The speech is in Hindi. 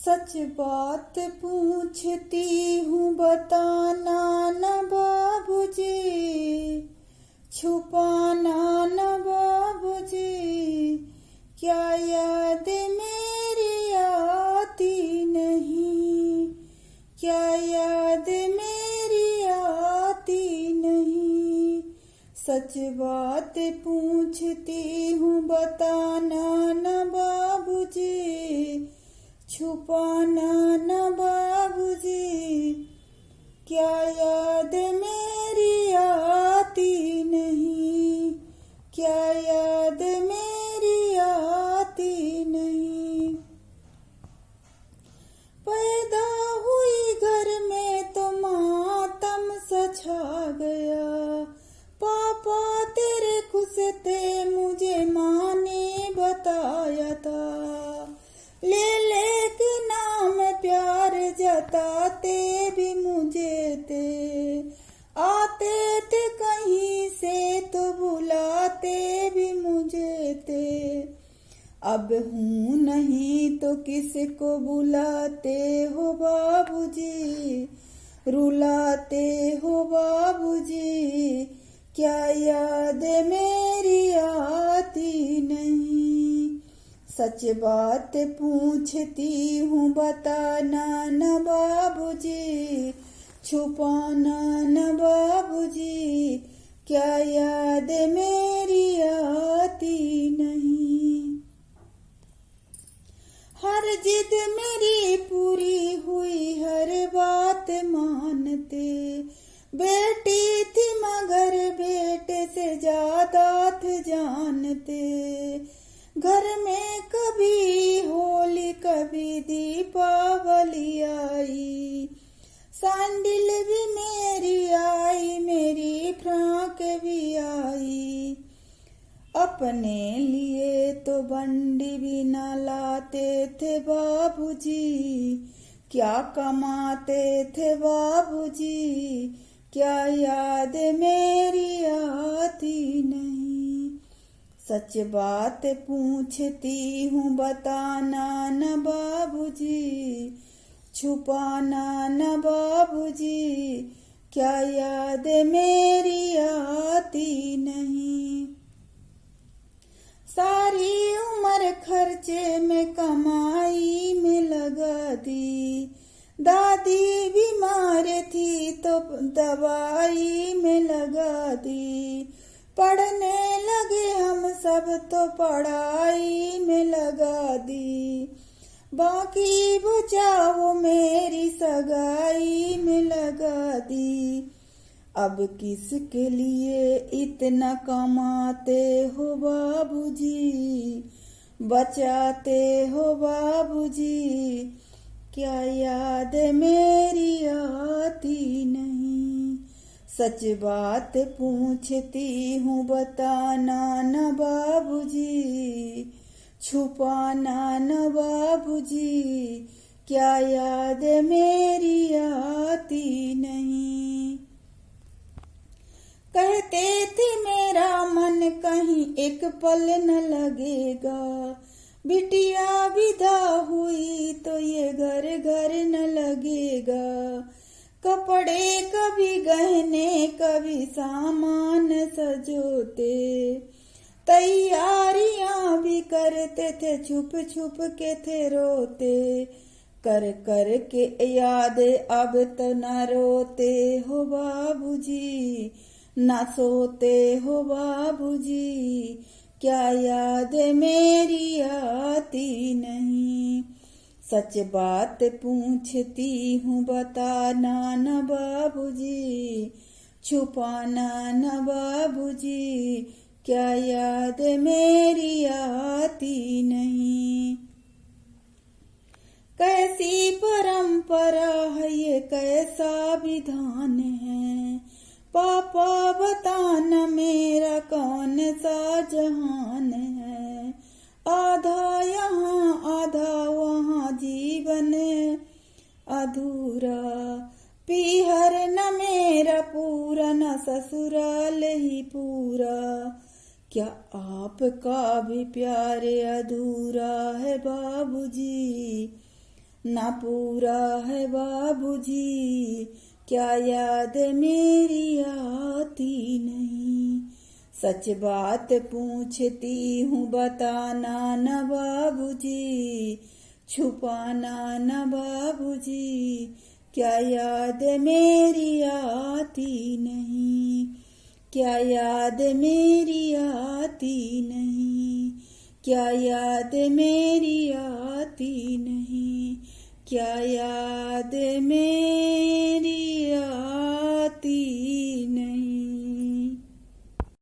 सच बात पूछती हूँ बताना न बाबूजी, छुपाना न बाबूजी। क्या याद मेरी आती नहीं, क्या याद मेरी आती नहीं। सच बात पूछती हूँ बताना न बाबूजी, छुपाना न बाबूजी। क्या याद मेरी आती नहीं, क्या याद मेरी आती नहीं। पैदा हुई घर में तो मातम सा छा गया। पापा तेरे खुश थे मुझे माँ ने बताया था। ले ले के नाम प्यार जताते भी मुझे थे। आते थे कहीं से तो बुलाते भी मुझे थे। अब हूँ नहीं तो किसको बुलाते हो बाबूजी, रुलाते हो बाबूजी। क्या याद मेरी आती नहीं। सच बात पूछती हूँ बताना न बाबूजी, छुपाना न बाबूजी। क्या याद मेरी आती नहीं। हर जिद मेरी पूरी हुई, हर बात मानते। बेटी थी मगर बेटे से ज्यादा थे जानते। घर में कभी होली कभी दीपावली आई। सैंडल भी मेरी आई, मेरी फ्रॉक भी आई। अपने लिए तो बंडी भी न लाते थे बाबूजी। क्या कमाते थे बाबूजी। क्या याद मेरी आती नहीं। सच बात पूछती हूँ बताना न बाबूजी, छुपाना न बाबूजी। क्या याद मेरी आती नहीं। सारी उम्र खर्चे में कमाई में लगा दी। दादी बीमार थी तो दवाई में लगा दी। पढ़ने लगे हम सब तो पढ़ाई में लगा दी। बाकी बचाओ मेरी सगाई में लगा दी। अब किसके लिए इतना कमाते हो बाबूजी, बचाते हो बाबूजी। क्या याद मेरी आती नहीं। सच बात पूछती हूँ बताना न बाबूजी, छुपाना न बाबूजी। क्या याद मेरी आती नहीं। कहते थे मेरा मन कहीं एक पल न लगेगा। बिटिया विदा हुई तो ये घर घर न लगेगा। कपड़े कभी गहने कभी सामान सजोते। तैयारियां भी करते थे छुप छुप के थे रोते। कर कर के याद अब तो न रोते हो बाबूजी, न सोते हो बाबूजी। क्या याद मेरी आती नहीं। सच बात पूछती हूँ बताना न बाबूजी, छुपाना न बाबूजी। क्या याद मेरी आती नहीं। कैसी परंपरा है ये, कैसा विधान है। पापा बताना मेरा कौन सा जहान है। आधा यहाँ आधा वहाँ जीवन अधूरा। पीहर न मेरा पूरा न ससुराल ही पूरा। क्या आपका भी प्यार अधूरा है बाबूजी। ना पूरा है बाबूजी, क्या याद मेरी आती नहीं। सच बात पूछती हूँ बताना न बाबूजी, छुपाना न बाबूजी, क्या याद मेरी आती नहीं, क्या याद मेरी आती नहीं, क्या याद मेरी आती नहीं, क्या याद मेरी